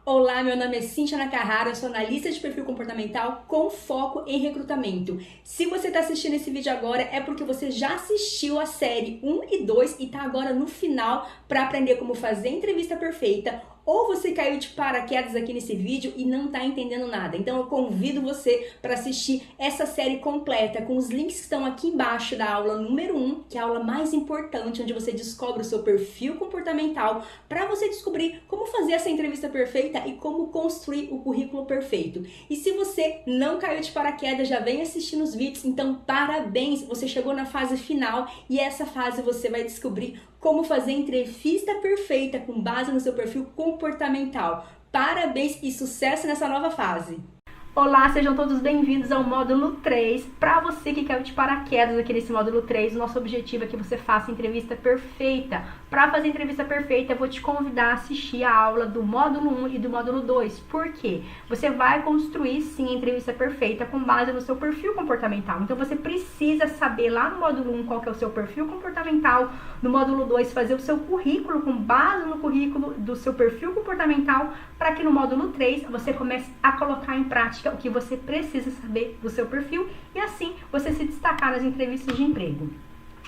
Olá, meu nome é Cíntia Nakahara, eu sou analista de perfil comportamental com foco em recrutamento. Se você está assistindo esse vídeo agora é porque você já assistiu a série 1 e 2 e está agora no final para aprender como fazer a entrevista perfeita, ou você caiu de paraquedas aqui nesse vídeo e não está entendendo nada. Então eu convido você para assistir essa série completa com os links que estão aqui embaixo da aula número 1, que é a aula mais importante, onde você descobre o seu perfil comportamental para você descobrir como fazer essa entrevista perfeita e como construir o currículo perfeito. E se você não caiu de paraquedas, já vem assistindo os vídeos, então parabéns, você chegou na fase final e essa fase você vai descobrir como fazer a entrevista perfeita com base no seu perfil comportamental. Parabéns e sucesso nessa nova fase! Olá, sejam todos bem-vindos ao módulo 3. Para você que caiu de paraquedas aqui nesse módulo 3, o nosso objetivo é que você faça a entrevista perfeita. Para fazer a entrevista perfeita, eu vou te convidar a assistir a aula do módulo 1 e do módulo 2. Por quê? Você vai construir, sim, a entrevista perfeita com base no seu perfil comportamental. Então, você precisa saber lá no módulo 1 qual que é o seu perfil comportamental, no módulo 2 fazer o seu currículo com base no currículo do seu perfil comportamental, para que no módulo 3 você comece a colocar em prática o que você precisa saber do seu perfil e assim você se destacar nas entrevistas de emprego.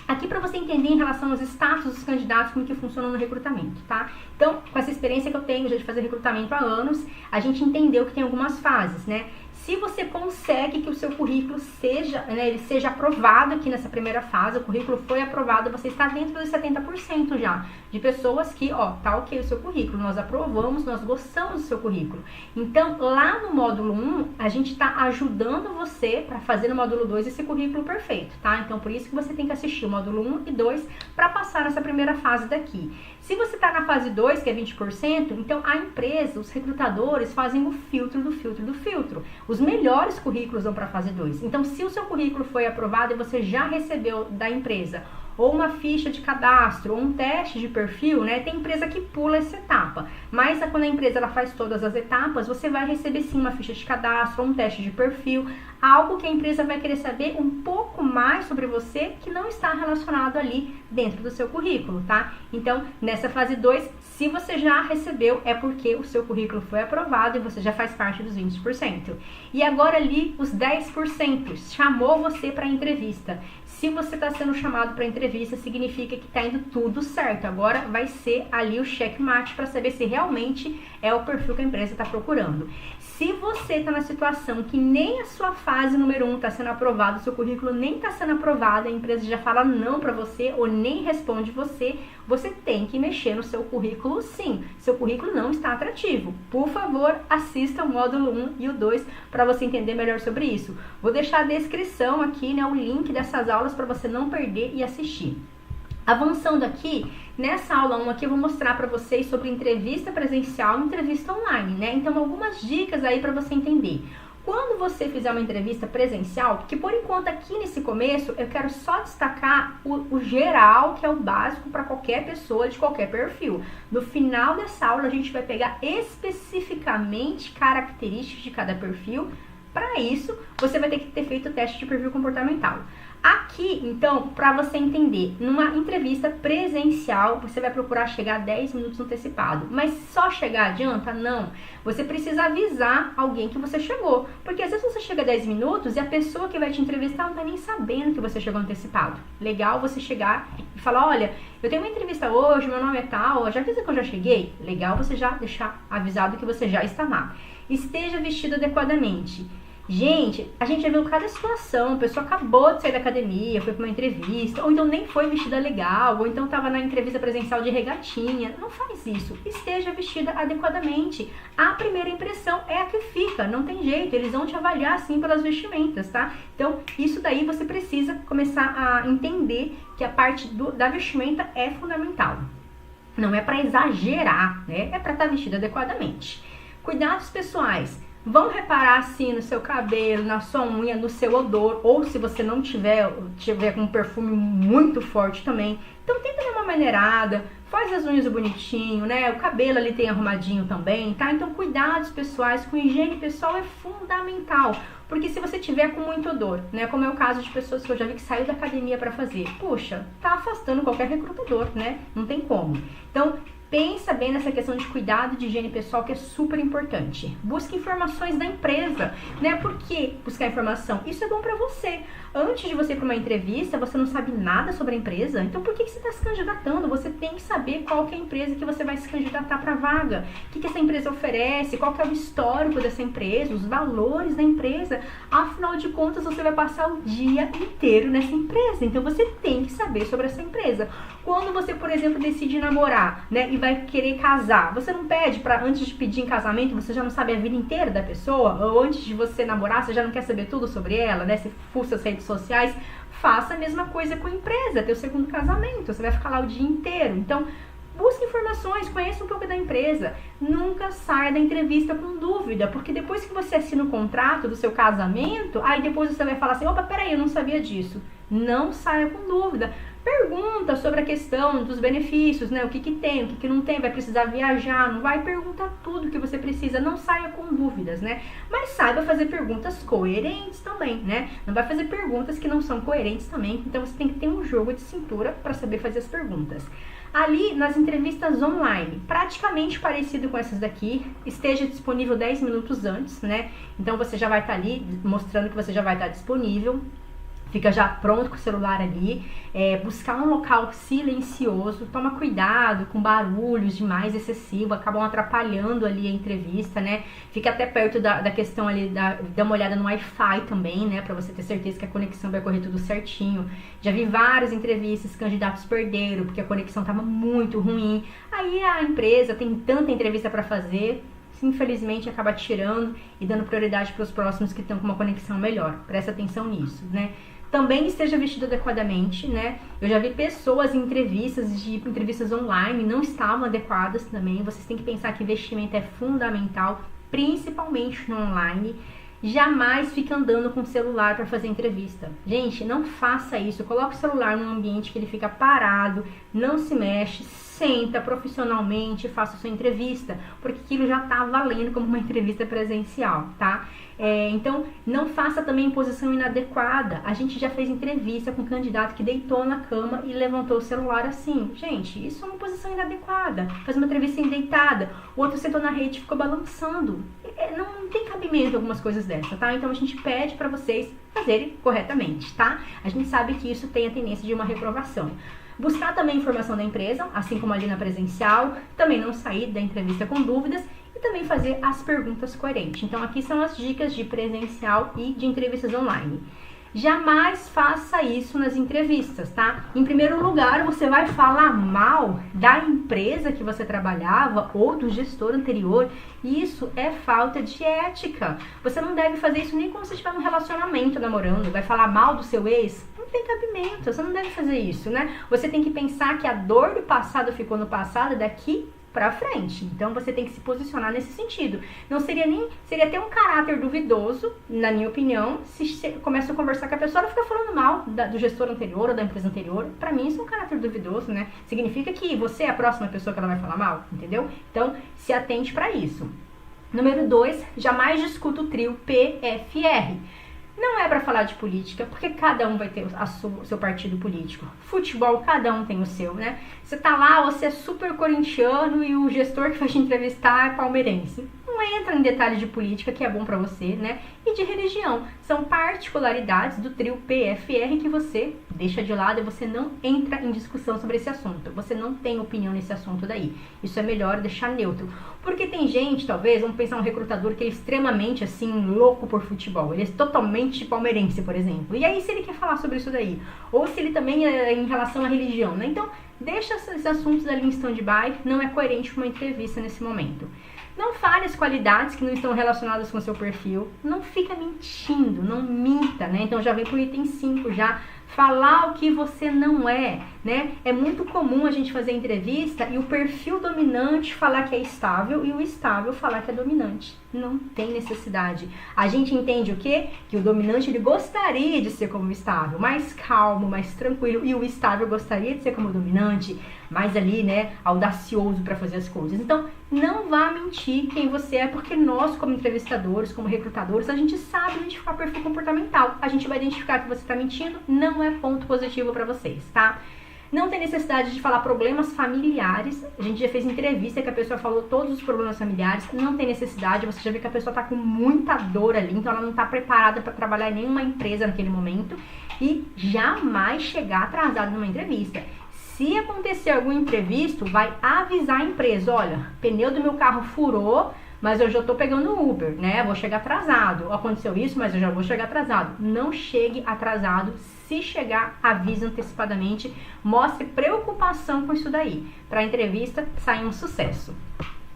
Aqui para você entender em relação aos status dos candidatos, como que funciona no recrutamento, tá? Então, com essa experiência que eu tenho já de fazer recrutamento há anos, a gente entendeu que tem algumas fases, né? Se você consegue que o seu currículo seja, ele seja aprovado aqui nessa primeira fase, o currículo foi aprovado, você está dentro dos 70% já, de pessoas que, tá ok o seu currículo, nós aprovamos, nós gostamos do seu currículo. Então, lá no módulo 1, a gente está ajudando você para fazer no módulo 2 esse currículo perfeito, tá? Então, por isso que você tem que assistir o módulo 1 e 2 para passar nessa primeira fase daqui. Se você está na fase 2, que é 20%, então a empresa, os recrutadores fazem o filtro do filtro do filtro. Os melhores currículos vão para a fase 2. Então, se o seu currículo foi aprovado e você já recebeu da empresa ou uma ficha de cadastro, ou um teste de perfil, né? Tem empresa que pula essa etapa, mas quando a empresa ela faz todas as etapas, você vai receber sim uma ficha de cadastro, ou um teste de perfil, algo que a empresa vai querer saber um pouco mais sobre você que não está relacionado ali dentro do seu currículo, tá? Então, nessa fase 2, se você já recebeu, é porque o seu currículo foi aprovado e você já faz parte dos 20%. E agora ali, os 10% chamou você para a entrevista. Se você está sendo chamado para entrevista, significa que está indo tudo certo. Agora vai ser ali o checkmate para saber se realmente é o perfil que a empresa está procurando. Se você está na situação que nem a sua fase número 1 está sendo aprovada, o seu currículo nem está sendo aprovado, a empresa já fala não para você ou nem responde você, você tem que mexer no seu currículo sim. Seu currículo não está atrativo. Por favor, assista o módulo 1 e o 2 para você entender melhor sobre isso. Vou deixar a descrição aqui, né, o link dessas aulas para você não perder e assistir. Avançando aqui, nessa aula 1 aqui eu vou mostrar para vocês sobre entrevista presencial e entrevista online, né? Então, algumas dicas aí para você entender. Quando você fizer uma entrevista presencial, porque por enquanto aqui nesse começo eu quero só destacar o geral, que é o básico para qualquer pessoa de qualquer perfil. No final dessa aula a gente vai pegar especificamente características de cada perfil. Para isso, você vai ter que ter feito o teste de perfil comportamental. Aqui, então, para você entender, numa entrevista presencial, você vai procurar chegar 10 minutos antecipado. Mas só chegar adianta? Não. Você precisa avisar alguém que você chegou. Porque às vezes você chega 10 minutos e a pessoa que vai te entrevistar não tá nem sabendo que você chegou antecipado. Legal você chegar e falar, olha, eu tenho uma entrevista hoje, meu nome é tal, já avisa que eu já cheguei? Legal você já deixar avisado que você já está lá. Esteja vestido adequadamente. Gente, a gente já viu cada situação, a pessoa acabou de sair da academia, foi para uma entrevista, ou então nem foi vestida legal, ou então estava na entrevista presencial de regatinha. Não faz isso, esteja vestida adequadamente. A primeira impressão é a que fica, não tem jeito, eles vão te avaliar assim pelas vestimentas, tá? Então, isso daí você precisa começar a entender que a parte da vestimenta é fundamental. Não é para exagerar, né? É para estar vestida adequadamente. Cuidados pessoais. Vão reparar assim no seu cabelo, na sua unha, no seu odor, ou se você não tiver com um perfume muito forte também. Então tenta dar uma maneirada, faz as unhas bonitinho, né? O cabelo ali tem arrumadinho também, tá? Então cuidados pessoais com higiene pessoal é fundamental. Porque se você tiver com muito odor, né? Como é o caso de pessoas que eu já vi que saiu da academia para fazer. Puxa, tá afastando qualquer recrutador, né? Não tem como. Então, Pensa bem nessa questão de cuidado de higiene pessoal, que é super importante. Busque informações da empresa, né? Por que buscar informação? Isso é bom para você. Antes de você ir para uma entrevista, você não sabe nada sobre a empresa, então por que você está se candidatando? Você tem que saber qual que é a empresa que você vai se candidatar para a vaga, o que essa empresa oferece, qual que é o histórico dessa empresa, os valores da empresa. Afinal de contas, você vai passar o dia inteiro nessa empresa, então você tem que saber sobre essa empresa. Quando você, por exemplo, decide namorar, né, e vai querer casar, você não pede para, antes de pedir em casamento, você já não sabe a vida inteira da pessoa? Ou antes de você namorar, você já não quer saber tudo sobre ela, né? Você fuça as redes sociais. Faça a mesma coisa com a empresa, teu segundo casamento, você vai ficar lá o dia inteiro. Então, busque informações, conheça um pouco da empresa. Nunca saia da entrevista com dúvida, porque depois que você assina o contrato do seu casamento, aí depois você vai falar assim, opa, peraí, eu não sabia disso. Não saia com dúvida. Pergunta sobre a questão dos benefícios, né? O que tem, o que não tem, vai precisar viajar, não vai perguntar tudo que você precisa, não saia com dúvidas, né? Mas saiba fazer perguntas coerentes também, né? Não vai fazer perguntas que não são coerentes também, então você tem que ter um jogo de cintura para saber fazer as perguntas. Ali, nas entrevistas online, praticamente parecido com essas daqui, esteja disponível 10 minutos antes, né? Então você já vai estar ali mostrando que você já vai estar disponível. Fica já pronto com o celular ali, buscar um local silencioso, toma cuidado com barulhos demais excessivos, acabam atrapalhando ali a entrevista, né? Fica até perto da questão ali, dá uma olhada no Wi-Fi também, né? Pra você ter certeza que a conexão vai correr tudo certinho. Já vi várias entrevistas, candidatos perderam, porque a conexão tava muito ruim. Aí a empresa tem tanta entrevista pra fazer, infelizmente acaba tirando e dando prioridade para os próximos que estão com uma conexão melhor. Presta atenção nisso, né? Também esteja vestido adequadamente, né? Eu já vi pessoas em entrevistas online não estavam adequadas também. Vocês têm que pensar que vestimento é fundamental, principalmente no online. Jamais fique andando com o celular para fazer entrevista. Gente, não faça isso. Coloque o celular num ambiente que ele fica parado, não se mexe, senta profissionalmente e faça a sua entrevista, porque aquilo já tá valendo como uma entrevista presencial, tá? Então, não faça também em posição inadequada. A gente já fez entrevista com um candidato que deitou na cama e levantou o celular assim. Gente, isso é uma posição inadequada. Faz uma entrevista deitada. O outro sentou na rede e ficou balançando. Não tem cabimento algumas coisas dessa, tá? Então, a gente pede para vocês fazerem corretamente, tá? A gente sabe que isso tem a tendência de uma reprovação. Buscar também informação da empresa, assim como ali na presencial. Também não sair da entrevista com dúvidas. E também fazer as perguntas coerentes. Então, aqui são as dicas de presencial e de entrevistas online. Jamais faça isso nas entrevistas, tá? Em primeiro lugar, você vai falar mal da empresa que você trabalhava ou do gestor anterior. Isso é falta de ética. Você não deve fazer isso nem quando você estiver num relacionamento namorando. Vai falar mal do seu ex? Não tem cabimento, você não deve fazer isso, né? Você tem que pensar que a dor do passado ficou no passado, daqui pra frente. Então você tem que se posicionar nesse sentido. Não seria seria até um caráter duvidoso, na minha opinião, se começa a conversar com a pessoa, ela fica falando mal do gestor anterior ou da empresa anterior. Pra mim isso é um caráter duvidoso, né? Significa que você é a próxima pessoa que ela vai falar mal, entendeu? Então se atente pra isso. Número 2, jamais discuta o trio PFR. Não é para falar de política, porque cada um vai ter o seu partido político. Futebol, cada um tem o seu, né? Você tá lá, você é super corintiano e o gestor que vai te entrevistar é palmeirense. Não entra em detalhes de política, que é bom para você, né? E de religião. São particularidades do trio PFR que você deixa de lado e você não entra em discussão sobre esse assunto. Você não tem opinião nesse assunto daí. Isso é melhor deixar neutro. Porque tem gente, talvez, vamos pensar um recrutador que é extremamente, assim, louco por futebol. Ele é totalmente palmeirense, por exemplo. E aí, se ele quer falar sobre isso daí? Ou se ele também é em relação à religião, né? Então, deixa esses assuntos ali em stand-by. Não é coerente com uma entrevista nesse momento. Não fale as qualidades que não estão relacionadas com o seu perfil. Não fica mentindo, não minta, né? Então, já vem pro item 5 já. Falar o que você não é, né? É muito comum a gente fazer entrevista e o perfil dominante falar que é estável e o estável falar que é dominante. Não tem necessidade. A gente entende o quê? Que o dominante ele gostaria de ser como o estável, mais calmo, mais tranquilo, e o estável gostaria de ser como o dominante, mais ali, né, audacioso para fazer as coisas. Então, não vá mentir quem você é, porque nós, como entrevistadores, como recrutadores, a gente sabe identificar o perfil comportamental. A gente vai identificar que você está mentindo, não é ponto positivo para vocês, tá? Não tem necessidade de falar problemas familiares. A gente já fez entrevista que a pessoa falou todos os problemas familiares. Não tem necessidade, você já vê que a pessoa tá com muita dor ali, então ela não tá preparada para trabalhar em nenhuma empresa naquele momento. E jamais chegar atrasado numa entrevista. Se acontecer algum imprevisto, vai avisar a empresa, olha, pneu do meu carro furou, mas eu já tô pegando Uber, né? Vou chegar atrasado. Aconteceu isso, mas eu já vou chegar atrasado. Não chegue atrasado. Se chegar, avise antecipadamente. Mostre preocupação com isso daí. Para a entrevista sair um sucesso.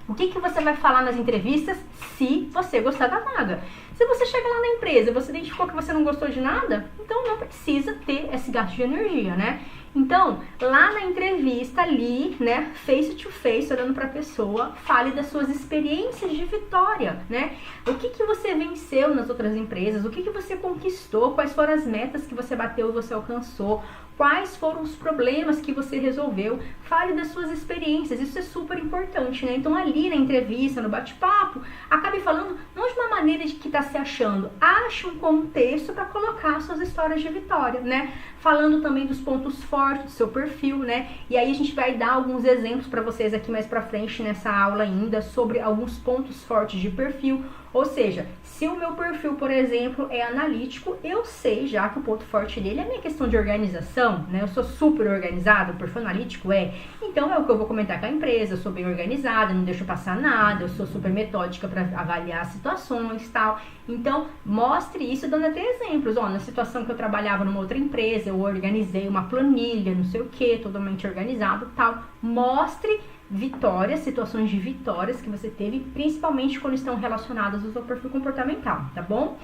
O que você vai falar nas entrevistas se você gostar da vaga? Se você chegar lá na empresa e você identificou que você não gostou de nada, então não precisa ter esse gasto de energia, né? Então, lá na entrevista ali, né, face to face, olhando para a pessoa, fale das suas experiências de vitória, né? O que você venceu nas outras empresas, o que você conquistou, quais foram as metas que você bateu e você alcançou, quais foram os problemas que você resolveu, fale das suas experiências, isso é super importante, né? Então ali na entrevista, no bate-papo, acabe falando não de uma maneira de que está se achando, ache um contexto para colocar suas histórias de vitória, né? Falando também dos pontos fortes do seu perfil, né? E aí a gente vai dar alguns exemplos para vocês aqui mais para frente nessa aula ainda sobre alguns pontos fortes de perfil. Ou seja, se o meu perfil, por exemplo, é analítico, eu sei já que o ponto forte dele é a minha questão de organização, né? Eu sou super organizada, o perfil analítico é. Então é o que eu vou comentar com a empresa, eu sou bem organizada, não deixo passar nada, eu sou super metódica para avaliar situações e tal. Então, mostre isso dando até exemplos. Ó, na situação que eu trabalhava numa outra empresa, eu organizei uma planilha, não sei o que, totalmente organizado e tal. Mostre vitórias, situações de vitórias que você teve, principalmente quando estão relacionadas ao seu perfil comportamental, tá bom?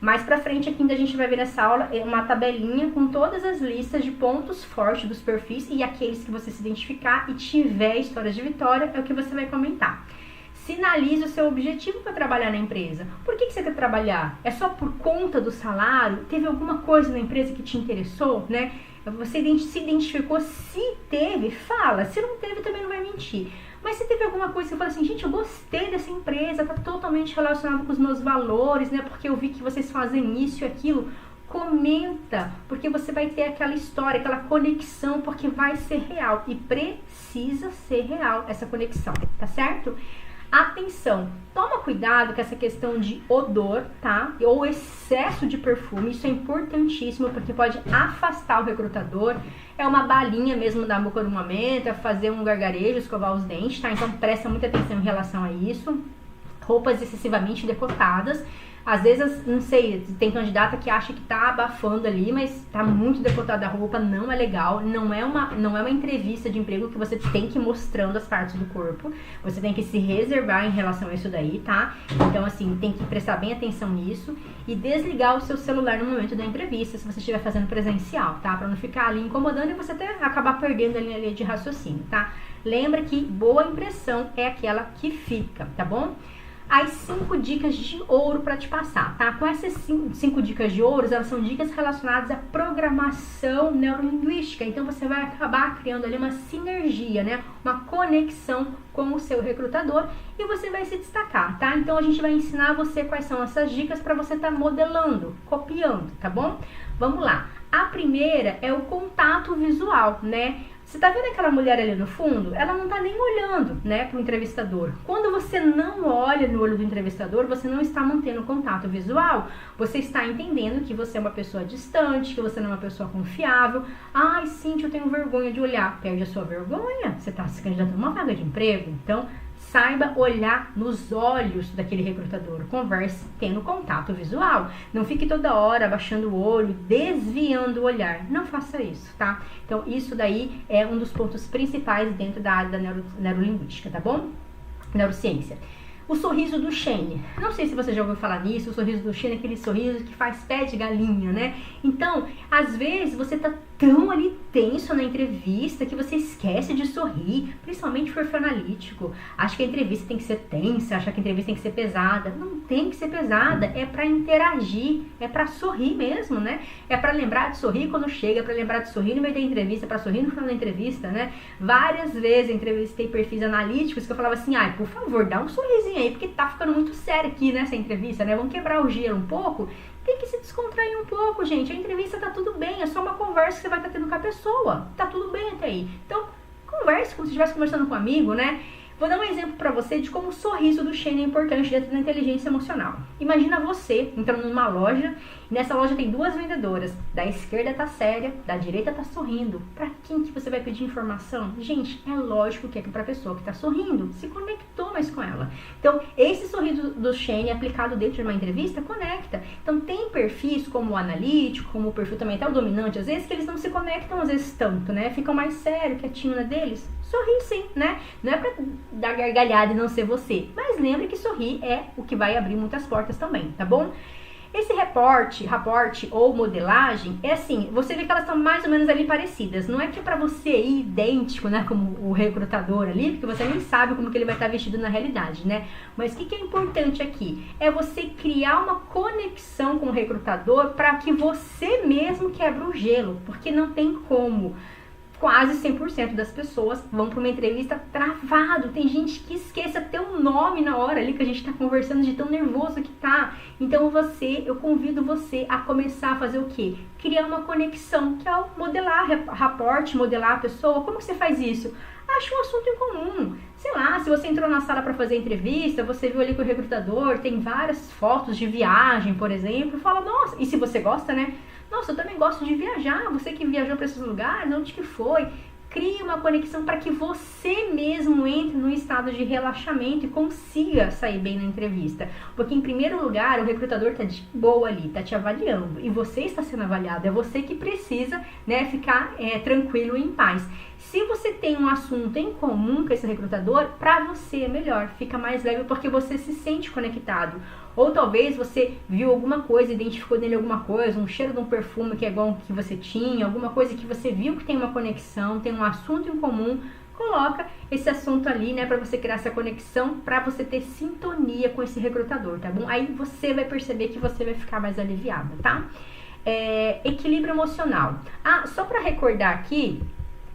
Mais pra frente aqui ainda a gente vai ver nessa aula uma tabelinha com todas as listas de pontos fortes dos perfis e aqueles que você se identificar e tiver histórias de vitória é o que você vai comentar. Sinalize o seu objetivo para trabalhar na empresa. Por que você quer trabalhar? É só por conta do salário? Teve alguma coisa na empresa que te interessou, né? Você se identificou, se teve, fala. Se não teve, também não vai mentir. Mas se teve alguma coisa que você fala assim, gente, eu gostei dessa empresa, tá totalmente relacionado com os meus valores, né? Porque eu vi que vocês fazem isso e aquilo. Comenta, porque você vai ter aquela história, aquela conexão, porque vai ser real. E precisa ser real essa conexão, tá certo? Atenção, toma cuidado com essa questão de odor, tá? Ou excesso de perfume, isso é importantíssimo porque pode afastar o recrutador. É uma balinha mesmo da boca no momento, é fazer um gargarejo, escovar os dentes, tá? Então presta muita atenção em relação a isso. Roupas excessivamente decotadas. Às vezes, não sei, tem candidata que acha que tá abafando ali, mas tá muito decotada a roupa, não é legal, não é uma entrevista de emprego que você tem que ir mostrando as partes do corpo, você tem que se reservar em relação a isso daí, tá? Então, assim, tem que prestar bem atenção nisso e desligar o seu celular no momento da entrevista, se você estiver fazendo presencial, tá? Pra não ficar ali incomodando e você até acabar perdendo a linha de raciocínio, tá? Lembra que boa impressão é aquela que fica, tá bom? As 5 dicas de ouro para te passar, tá? Com essas 5 dicas de ouro, elas são dicas relacionadas à programação neurolinguística. Então, você vai acabar criando ali uma sinergia, né? Uma conexão com o seu recrutador e você vai se destacar, tá? Então, a gente vai ensinar você quais são essas dicas para você estar modelando, copiando, tá bom? Vamos lá. A primeira é o contato visual, né? Você tá vendo aquela mulher ali no fundo? Ela não tá nem olhando, né, pro entrevistador. Quando você não olha no olho do entrevistador, você não está mantendo contato visual, você está entendendo que você é uma pessoa distante, que você não é uma pessoa confiável. Ai, Cíntia, eu tenho vergonha de olhar. Perde a sua vergonha. Você tá se candidatando a uma vaga de emprego, então saiba olhar nos olhos daquele recrutador, converse tendo contato visual. Não fique toda hora abaixando o olho, desviando o olhar. Não faça isso, tá? Então, isso daí é um dos pontos principais dentro da área da neurolinguística, tá bom? Neurociência. O sorriso do Shane. Não sei se você já ouviu falar nisso, o sorriso do Shane é aquele sorriso que faz pé de galinha, né? Então, às vezes você tá tão ali tenso na entrevista que você esquece de sorrir, principalmente perfil analítico. Acha que a entrevista tem que ser tensa, acha que a entrevista tem que ser pesada. Não tem que ser pesada, é pra interagir, é pra sorrir mesmo, né? É pra lembrar de sorrir quando chega, é pra lembrar de sorrir no meio da entrevista, pra sorrir no final da entrevista, né? Várias vezes eu entrevistei perfis analíticos que eu falava assim, ai, por favor, dá um sorrisinho aí, porque tá ficando muito sério aqui nessa entrevista, né? Vamos quebrar o gelo um pouco. Tem que se descontrair um pouco, gente. A entrevista tá tudo bem, é só uma conversa que você vai estar tendo com a pessoa. Tá tudo bem até aí. Então, converse como se estivesse conversando com um amigo, né? Vou dar um exemplo para você de como o sorriso do Shane é importante dentro da inteligência emocional. Imagina você entrando numa loja e nessa loja tem duas vendedoras. Da esquerda tá séria, da direita tá sorrindo. Para quem que você vai pedir informação? Gente, é lógico que é para a pessoa que tá sorrindo. Se conectou mais com ela. Então, esse sorriso do Shane aplicado dentro de uma entrevista conecta. Então, tem perfis como o analítico, como o perfil também até o dominante, às vezes que eles não se conectam às vezes tanto, né? Ficam mais sério, quietinho na deles. Sorri sim, né? Não é pra dar gargalhada e não ser você. Mas lembre que sorrir é o que vai abrir muitas portas também, tá bom? Esse raporte ou modelagem, é assim, você vê que elas estão mais ou menos ali parecidas. Não é que é pra você ir idêntico, né, como o recrutador ali, porque você nem sabe como que ele vai estar vestido na realidade, né? Mas o que é importante aqui? É você criar uma conexão com o recrutador para que você mesmo quebre o gelo, porque não tem como. Quase 100% das pessoas vão para uma entrevista travado. Tem gente que esquece até o nome na hora ali que a gente está conversando, de tão nervoso que tá. Então eu convido você a começar a fazer o quê? Criar uma conexão, que é o modelar raporte, modelar a pessoa. Como que você faz isso? Acha um assunto em comum. Sei lá, se você entrou na sala para fazer entrevista, você viu ali que o recrutador tem várias fotos de viagem, por exemplo, fala, nossa, e se você gosta, né? Nossa, eu também gosto de viajar, você que viajou para esses lugares, onde que foi? Crie uma conexão para que você mesmo entre no estado de relaxamento e consiga sair bem na entrevista. Porque, em primeiro lugar, o recrutador está de boa ali, está te avaliando. E você está sendo avaliado, é você que precisa, né, ficar tranquilo e em paz. Se você tem um assunto em comum com esse recrutador, para você é melhor, fica mais leve porque você se sente conectado. Ou talvez você viu alguma coisa, identificou nele alguma coisa, um cheiro de um perfume que é igual ao que você tinha, alguma coisa que você viu que tem uma conexão, tem um assunto em comum, coloca esse assunto ali, né, para você criar essa conexão, para você ter sintonia com esse recrutador, tá bom? Aí você vai perceber que você vai ficar mais aliviada, tá? Equilíbrio emocional. Só para recordar aqui,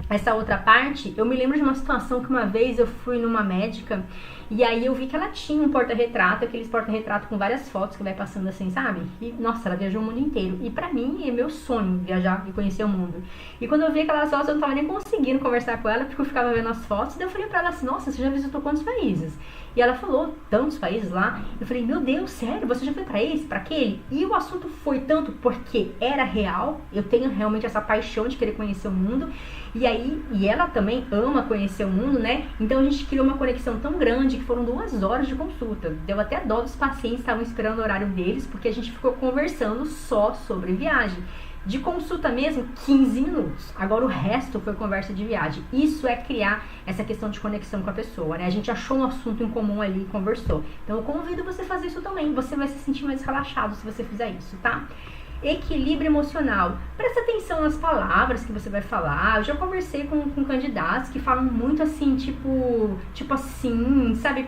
essa outra parte, eu me lembro de uma situação que uma vez eu fui numa médica e aí eu vi que ela tinha um porta-retrato, aqueles porta-retrato com várias fotos que vai passando assim, sabe? E, nossa, ela viajou o mundo inteiro. E pra mim é meu sonho viajar e conhecer o mundo. E quando eu vi aquelas fotos, eu não tava nem conseguindo conversar com ela, porque eu ficava vendo as fotos. E daí eu falei pra ela assim, nossa, você já visitou quantos países? E ela falou, tantos países lá. Eu falei, meu Deus, sério? Você já foi pra esse, pra aquele? E o assunto foi tanto porque era real. Eu tenho realmente essa paixão de querer conhecer o mundo. E ela também ama conhecer o mundo, né? Então a gente criou uma conexão tão grande que foram 2 horas de consulta. Deu até dó dos pacientes, estavam esperando o horário deles, porque a gente ficou conversando só sobre viagem. De consulta mesmo, 15 minutos. Agora o resto foi conversa de viagem. Isso é criar essa questão de conexão com a pessoa, né? A gente achou um assunto em comum ali e conversou. Então eu convido você a fazer isso também. Você vai se sentir mais relaxado se você fizer isso, tá? Equilíbrio emocional. Presta atenção nas palavras que você vai falar. Eu já conversei com candidatos que falam muito assim, tipo assim, sabe?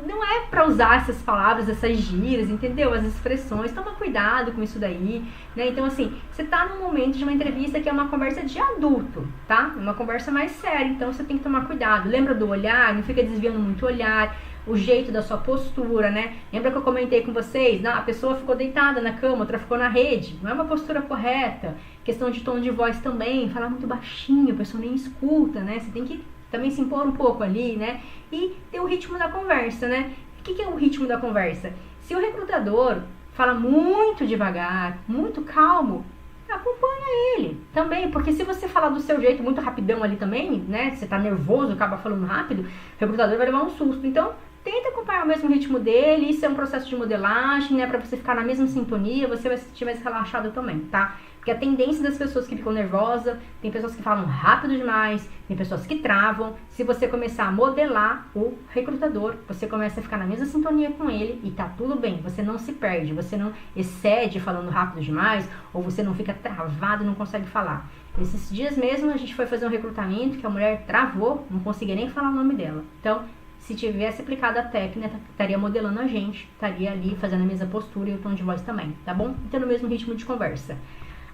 Não é pra usar essas palavras, essas gírias, entendeu? As expressões. Toma cuidado com isso daí, né? Então, assim, você tá num momento de uma entrevista que é uma conversa de adulto, tá? Uma conversa mais séria, então você tem que tomar cuidado. Lembra do olhar? Não fica desviando muito o olhar. O jeito da sua postura, né? Lembra que eu comentei com vocês? Não, a pessoa ficou deitada na cama, outra ficou na rede. Não é uma postura correta. Questão de tom de voz também. Falar muito baixinho, a pessoa nem escuta, né? Você tem que também se impor um pouco ali, né? E ter o ritmo da conversa, né? O que é o ritmo da conversa? Se o recrutador fala muito devagar, muito calmo, acompanha ele também, porque se você falar do seu jeito muito rapidão ali também, né? Você tá nervoso, acaba falando rápido, o recrutador vai levar um susto. Então, tenta acompanhar o mesmo ritmo dele, isso é um processo de modelagem, né? Pra você ficar na mesma sintonia, você vai se sentir mais relaxado também, tá? Porque a tendência das pessoas que ficam nervosas, tem pessoas que falam rápido demais, tem pessoas que travam. Se você começar a modelar o recrutador, você começa a ficar na mesma sintonia com ele e tá tudo bem. Você não se perde, você não excede falando rápido demais, ou você não fica travado e não consegue falar. Esses dias mesmo a gente foi fazer um recrutamento que a mulher travou, não conseguia nem falar o nome dela. Então, se tivesse aplicado a técnica, estaria modelando a gente, estaria ali fazendo a mesma postura e o tom de voz também, tá bom? Então, no mesmo ritmo de conversa.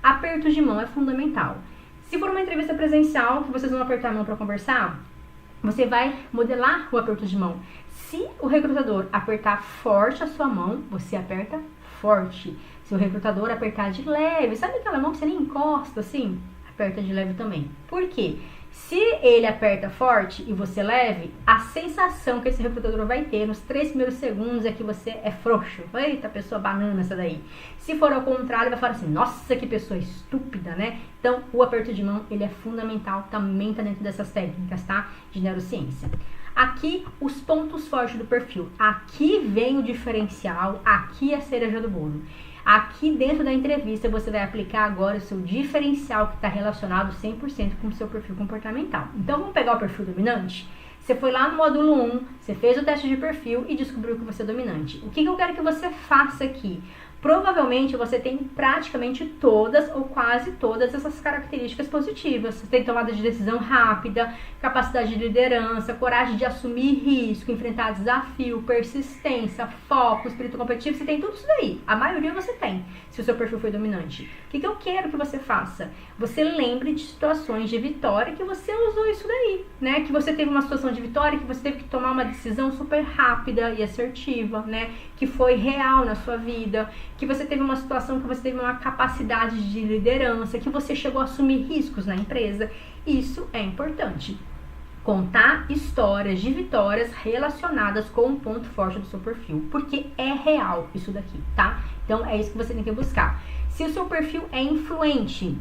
Aperto de mão é fundamental. Se for uma entrevista presencial, que vocês vão apertar a mão para conversar, você vai modelar o aperto de mão. Se o recrutador apertar forte a sua mão, você aperta forte. Se o recrutador apertar de leve, sabe aquela mão que você nem encosta assim? aperta de leve também. Por quê? Se ele aperta forte e você leve, a sensação que esse recrutador vai ter nos 3 primeiros segundos é que você é frouxo. Eita, pessoa banana essa daí. Se for ao contrário, vai falar assim, nossa, que pessoa estúpida, né? Então, o aperto de mão, ele é fundamental, também tá dentro dessas técnicas, tá? De neurociência. Aqui, os pontos fortes do perfil. Aqui vem o diferencial, aqui é a cereja do bolo. Aqui dentro da entrevista você vai aplicar agora o seu diferencial que está relacionado 100% com o seu perfil comportamental. Então vamos pegar o perfil dominante? Você foi lá no módulo 1, você fez o teste de perfil e descobriu que você é dominante. O que eu quero que você faça aqui? Provavelmente você tem praticamente todas ou quase todas essas características positivas. Você tem tomada de decisão rápida, capacidade de liderança, coragem de assumir risco, enfrentar desafio, persistência, foco, espírito competitivo. Você tem tudo isso daí. A maioria você tem, se o seu perfil foi dominante. O que eu quero que você faça? Você lembre de situações de vitória que você usou isso daí, né? Que você teve uma situação de vitória, que você teve que tomar uma decisão super rápida e assertiva, né? Que foi real na sua vida, que você teve uma situação que você teve uma capacidade de liderança, que você chegou a assumir riscos na empresa. Isso é importante. Contar histórias de vitórias relacionadas com o ponto forte do seu perfil, porque é real isso daqui, tá? Então é isso que você tem que buscar. Se o seu perfil é influente,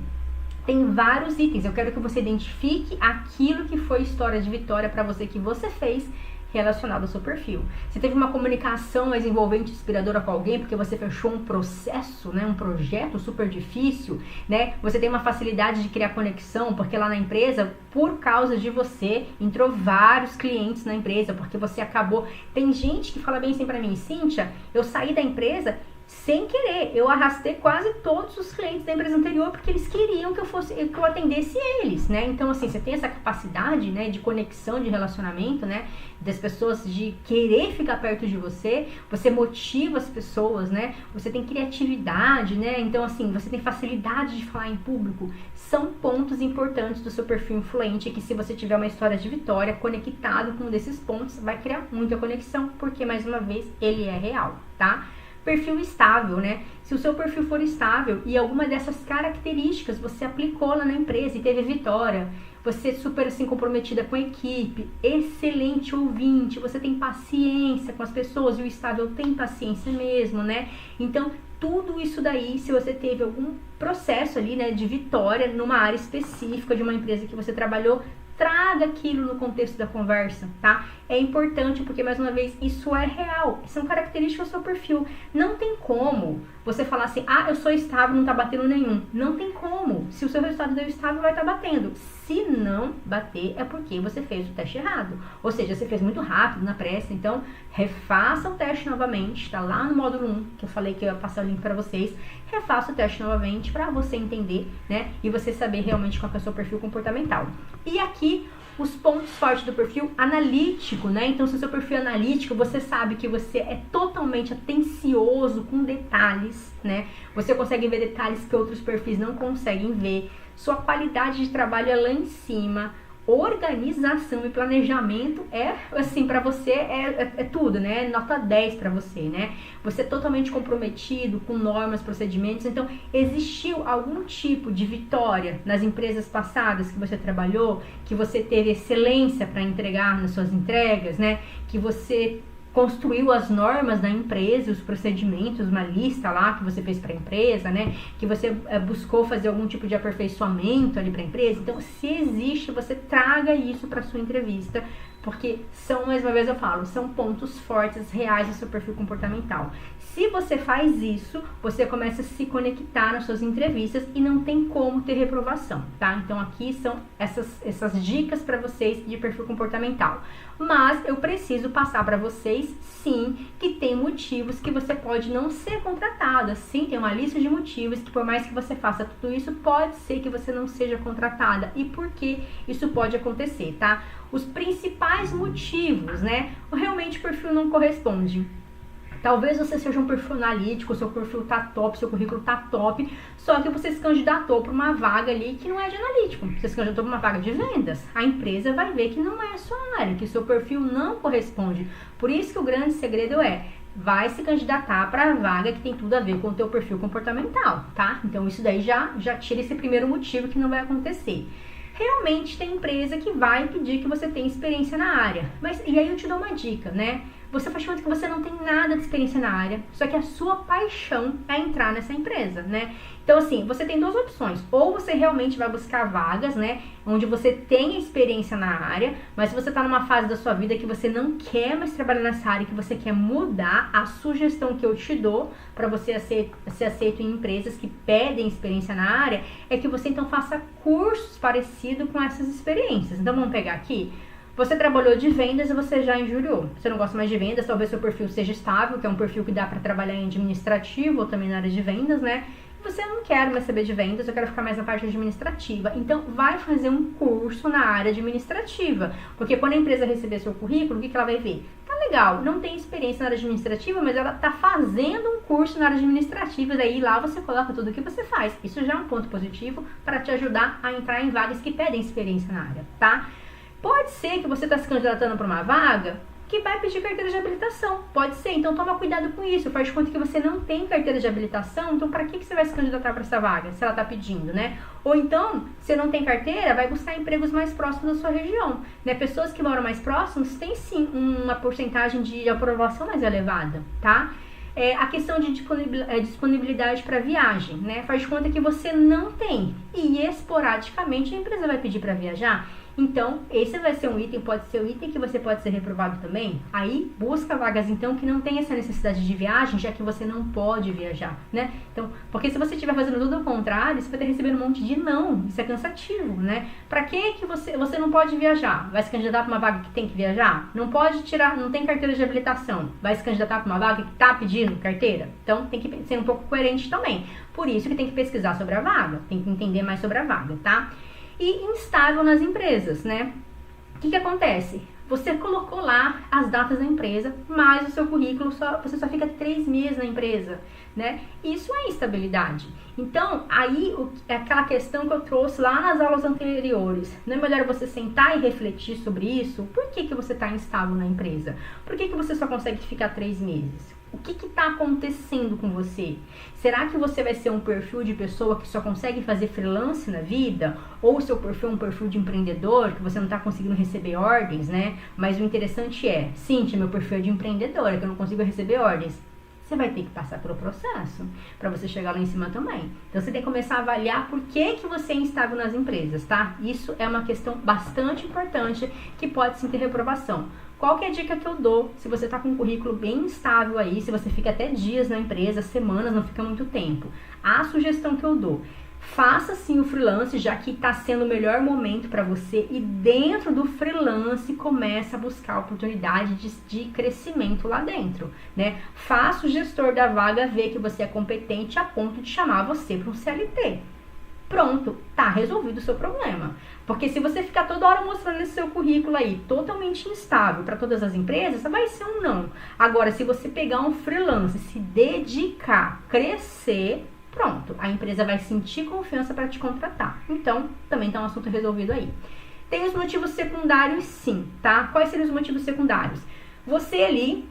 tem vários itens. Eu quero que você identifique aquilo que foi história de vitória para você, que você fez relacionado ao seu perfil. Você teve uma comunicação mais envolvente, inspiradora com alguém, porque você fechou um processo, né, um projeto super difícil, né? Você tem uma facilidade de criar conexão, porque lá na empresa, por causa de você, entrou vários clientes na empresa, porque você acabou... Tem gente que fala bem assim pra mim, Cíntia, eu saí da empresa sem querer, eu arrastei quase todos os clientes da empresa anterior porque eles queriam que eu atendesse eles, né? Então, assim, você tem essa capacidade, né, de conexão, de relacionamento, né, das pessoas de querer ficar perto de você, você motiva as pessoas, né, você tem criatividade, né, então, assim, você tem facilidade de falar em público, são pontos importantes do seu perfil influente que, se você tiver uma história de vitória conectado com um desses pontos, vai criar muita conexão, porque, mais uma vez, ele é real, tá? Perfil estável, né? Se o seu perfil for estável e alguma dessas características você aplicou lá na empresa e teve vitória, você é super assim comprometida com a equipe, excelente ouvinte, você tem paciência com as pessoas, e o estável tem paciência mesmo, né? Então, tudo isso daí, se você teve algum processo ali, né, de vitória numa área específica de uma empresa que você trabalhou, traga aquilo no contexto da conversa, tá? É importante porque, mais uma vez, isso é real. São características do seu perfil. Não tem como você falar assim, ah, eu sou estável, não tá batendo nenhum. Não tem como. Se o seu resultado deu estável, vai estar batendo. Se não bater, é porque você fez o teste errado. Ou seja, você fez muito rápido, na pressa. Então, refaça o teste novamente. Tá lá no módulo 1, que eu falei que eu ia passar o link para vocês. Refaça o teste novamente para você entender, né? E você saber realmente qual é o seu perfil comportamental. E aqui, os pontos fortes do perfil analítico, né? Então, se o seu perfil é analítico, você sabe que você é totalmente atencioso com detalhes, né? Você consegue ver detalhes que outros perfis não conseguem ver. Sua qualidade de trabalho é lá em cima. Organização e planejamento é, assim, pra você é tudo, né? Nota 10 pra você, né? Você é totalmente comprometido com normas, procedimentos. Então, existiu algum tipo de vitória nas empresas passadas que você trabalhou, que você teve excelência para entregar nas suas entregas, né? Que você construiu as normas da empresa, os procedimentos, uma lista lá que você fez para a empresa, né? Que você buscou fazer algum tipo de aperfeiçoamento ali para a empresa. Então, se existe, você traga isso para sua entrevista, porque são, mais uma vez eu falo, são pontos fortes, reais do seu perfil comportamental. Se você faz isso, você começa a se conectar nas suas entrevistas e não tem como ter reprovação, tá? Então, aqui são essas dicas para vocês de perfil comportamental. Mas eu preciso passar para vocês, sim, que tem motivos que você pode não ser contratada. Sim, tem uma lista de motivos que, por mais que você faça tudo isso, pode ser que você não seja contratada. E por que isso pode acontecer, tá? Os principais motivos, né? Realmente o perfil não corresponde. Talvez você seja um perfil analítico, seu perfil tá top, seu currículo tá top, só que você se candidatou para uma vaga ali que não é de analítico, você se candidatou para uma vaga de vendas. A empresa vai ver que não é a sua área, que o seu perfil não corresponde. Por isso que o grande segredo é vai se candidatar para a vaga que tem tudo a ver com o teu perfil comportamental, tá? Então isso daí já tira esse primeiro motivo que não vai acontecer. Realmente tem empresa que vai pedir que você tenha experiência na área, mas e aí eu te dou uma dica, né? Você faz conta que você não tem nada de experiência na área, só que a sua paixão é entrar nessa empresa, né? Então, assim, você tem duas opções. Ou você realmente vai buscar vagas, né? Onde você tem experiência na área, mas se você tá numa fase da sua vida que você não quer mais trabalhar nessa área, que você quer mudar, a sugestão que eu te dou para você ser aceito em empresas que pedem experiência na área, é que você então faça cursos parecidos com essas experiências. Então, vamos pegar aqui. Você trabalhou de vendas e você já injuriou. Você não gosta mais de vendas, talvez seu perfil seja estável, que é um perfil que dá para trabalhar em administrativo ou também na área de vendas, né? E você não quer mais saber de vendas, eu quero ficar mais na parte administrativa. Então, vai fazer um curso na área administrativa. Porque quando a empresa receber seu currículo, o que ela vai ver? Tá legal, não tem experiência na área administrativa, mas ela tá fazendo um curso na área administrativa, daí lá você coloca tudo o que você faz. Isso já é um ponto positivo para te ajudar a entrar em vagas que pedem experiência na área, tá? Pode ser que você está se candidatando para uma vaga que vai pedir carteira de habilitação. Pode ser, então toma cuidado com isso. Faz de conta que você não tem carteira de habilitação, então para que você vai se candidatar para essa vaga, se ela está pedindo, né? Ou então, se não tem carteira, vai buscar empregos mais próximos da sua região, né? Pessoas que moram mais próximos têm sim uma porcentagem de aprovação mais elevada, tá? A questão de disponibilidade para viagem, né? Faz de conta que você não tem e esporadicamente a empresa vai pedir para viajar. Então, esse vai ser um item, pode ser um item que você pode ser reprovado também. Aí, busca vagas, então, que não tem essa necessidade de viagem, já que você não pode viajar, né? Então, porque se você estiver fazendo tudo ao contrário, você vai ter recebido um monte de não. Isso é cansativo, né? Pra que você não pode viajar? Vai se candidatar para uma vaga que tem que viajar? Não pode tirar, não tem carteira de habilitação. Vai se candidatar para uma vaga que tá pedindo carteira? Então, tem que ser um pouco coerente também. Por isso que tem que pesquisar sobre a vaga, tem que entender mais sobre a vaga, tá? E instável nas empresas, né? O que acontece? Você colocou lá as datas da empresa, mas o seu currículo, você só fica 3 meses na empresa, né? Isso é instabilidade. Então, aí, é aquela questão que eu trouxe lá nas aulas anteriores. Não é melhor você sentar e refletir sobre isso? Por que você está instável na empresa? Por que você só consegue ficar 3 meses? O que está acontecendo com você? Será que você vai ser um perfil de pessoa que só consegue fazer freelance na vida? Ou o seu perfil é um perfil de empreendedor, que você não está conseguindo receber ordens, né? Mas o interessante é, Cíntia, meu perfil é de empreendedora, que eu não consigo receber ordens. Você vai ter que passar pelo processo para você chegar lá em cima também. Então, você tem que começar a avaliar por que você é instável nas empresas, tá? Isso é uma questão bastante importante que pode sim ter reprovação. Qual que é a dica que eu dou se você está com um currículo bem instável aí, se você fica até dias na empresa, semanas, não fica muito tempo? A sugestão que eu dou: faça sim o freelance, já que está sendo o melhor momento para você, e dentro do freelance começa a buscar oportunidade de crescimento lá dentro, né? Faça o gestor da vaga ver que você é competente a ponto de chamar você para um CLT. Pronto, tá resolvido o seu problema. Porque se você ficar toda hora mostrando esse seu currículo aí totalmente instável para todas as empresas, vai ser um não. Agora, se você pegar um freelance, se dedicar, crescer, pronto, a empresa vai sentir confiança para te contratar. Então, também tá um assunto resolvido aí. Tem os motivos secundários sim, tá? Quais seriam os motivos secundários? Você ali,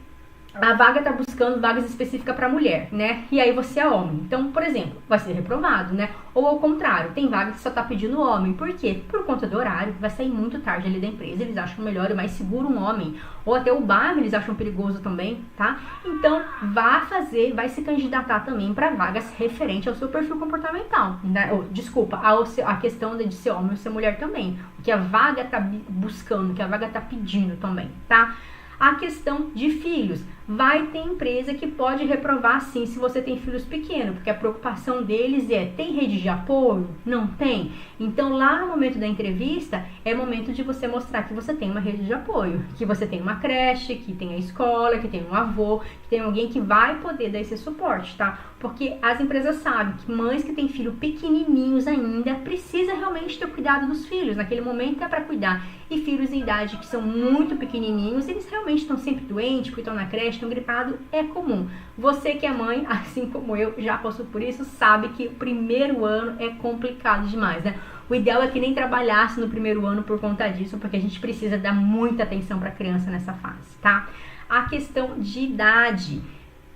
a vaga tá buscando vagas específicas para mulher, né? E aí você é homem. Então, por exemplo, vai ser reprovado, né? Ou ao contrário, tem vaga que só tá pedindo homem. Por quê? Por conta do horário, vai sair muito tarde ali da empresa, eles acham melhor e mais seguro um homem. Ou até o bairro eles acham perigoso também, tá? Então, vai se candidatar também para vagas referente ao seu perfil comportamental, né? Desculpa, a questão de ser homem ou ser mulher também. O que a vaga tá buscando, o que a vaga tá pedindo também, tá? A questão de filhos. Vai ter empresa que pode reprovar sim se você tem filhos pequenos, porque a preocupação deles é: tem rede de apoio? Não tem? Então lá no momento da entrevista é momento de você mostrar que você tem uma rede de apoio, que você tem uma creche, que tem a escola, que tem um avô, que tem alguém que vai poder dar esse suporte, tá? Porque as empresas sabem que mães que têm filhos pequenininhos ainda precisa realmente ter cuidado dos filhos, naquele momento é para cuidar. E filhos em idade que são muito pequenininhos, eles realmente estão sempre doentes, porque estão na creche, estão gripados, é comum. Você que é mãe, assim como eu, já passou por isso, sabe que o primeiro ano é complicado demais, né? O ideal é que nem trabalhasse no primeiro ano por conta disso, porque a gente precisa dar muita atenção para a criança nessa fase, tá? a questão de idade.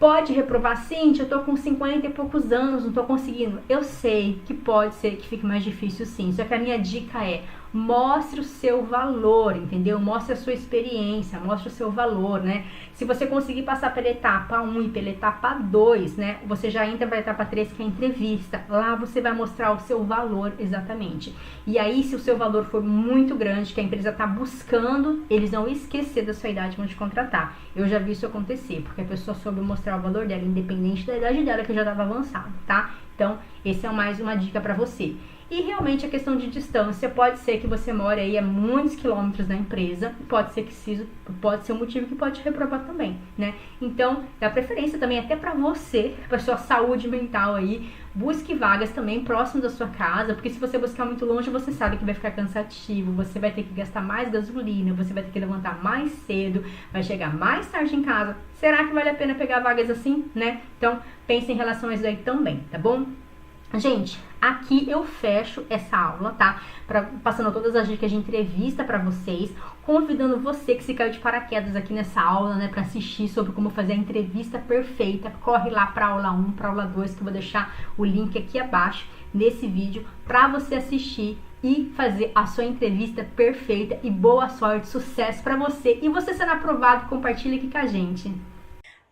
Pode reprovar, Cíntia, eu tô com 50 e poucos anos, não tô conseguindo. Eu sei que pode ser que fique mais difícil sim, só que a minha dica é, mostre o seu valor, entendeu? Mostre a sua experiência, mostre o seu valor, né? Se você conseguir passar pela etapa 1 e pela etapa 2, né? Você já entra para a etapa 3, que é a entrevista. Lá você vai mostrar o seu valor exatamente. E aí, se o seu valor for muito grande, que a empresa tá buscando, eles vão esquecer da sua idade e vão te contratar. Eu já vi isso acontecer, porque a pessoa soube mostrar o valor dela, independente da idade dela, que já estava avançada, tá? Então, esse é mais uma dica para você. E realmente a questão de distância, pode ser que você more aí a muitos quilômetros da empresa, pode ser um motivo que pode te reprovar também, né? Então, dá preferência também até para você, para sua saúde mental aí, busque vagas também próximo da sua casa, porque se você buscar muito longe, você sabe que vai ficar cansativo, você vai ter que gastar mais gasolina, você vai ter que levantar mais cedo, vai chegar mais tarde em casa. Será que vale a pena pegar vagas assim, né? Então, pense em relação a isso aí também, tá bom? Gente, aqui eu fecho essa aula, tá? Passando todas as dicas de entrevista pra vocês, convidando você que se caiu de paraquedas aqui nessa aula, né, pra assistir sobre como fazer a entrevista perfeita. Corre lá pra aula 1, pra aula 2, que eu vou deixar o link aqui abaixo nesse vídeo pra você assistir e fazer a sua entrevista perfeita. E boa sorte, sucesso pra você. E você sendo aprovado, compartilha aqui com a gente.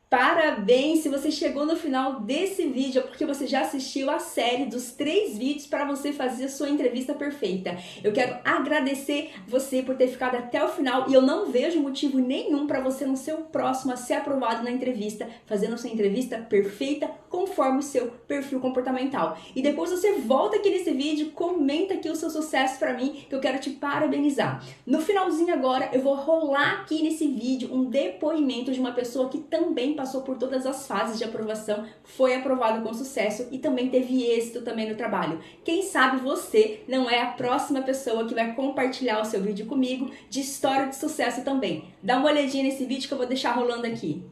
Parabéns! Se você chegou no final desse vídeo é porque você já assistiu a série dos 3 vídeos para você fazer a sua entrevista perfeita. Eu quero agradecer você por ter ficado até o final e eu não vejo motivo nenhum para você não ser o próximo a ser aprovado na entrevista, fazendo a sua entrevista perfeita conforme o seu perfil comportamental. E depois você volta aqui nesse vídeo, comenta aqui o seu sucesso para mim, que eu quero te parabenizar. No finalzinho agora eu vou rolar aqui nesse vídeo um depoimento de uma pessoa que também passou por todas as fases de aprovação, foi aprovado com sucesso e também teve êxito também no trabalho. Quem sabe você não é a próxima pessoa que vai compartilhar o seu vídeo comigo de história de sucesso também. Dá uma olhadinha nesse vídeo que eu vou deixar rolando aqui.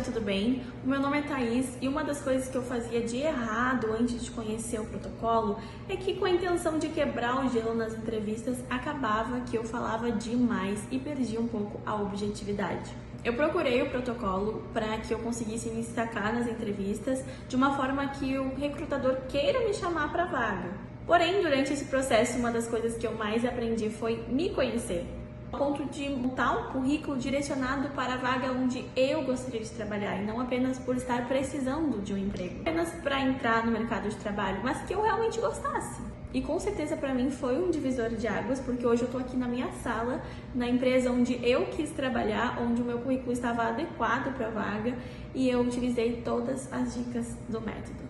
Tudo bem? O meu nome é Thaís e uma das coisas que eu fazia de errado antes de conhecer o protocolo é que, com a intenção de quebrar o gelo nas entrevistas, acabava que eu falava demais e perdia um pouco a objetividade. Eu procurei o protocolo para que eu conseguisse me destacar nas entrevistas de uma forma que o recrutador queira me chamar para a vaga. Porém, durante esse processo, uma das coisas que eu mais aprendi foi me conhecer. Ao ponto de montar um currículo direcionado para a vaga onde eu gostaria de trabalhar e não apenas por estar precisando de um emprego, apenas para entrar no mercado de trabalho, mas que eu realmente gostasse. E com certeza para mim foi um divisor de águas, porque hoje eu estou aqui na minha sala, na empresa onde eu quis trabalhar, onde o meu currículo estava adequado para a vaga e eu utilizei todas as dicas do método.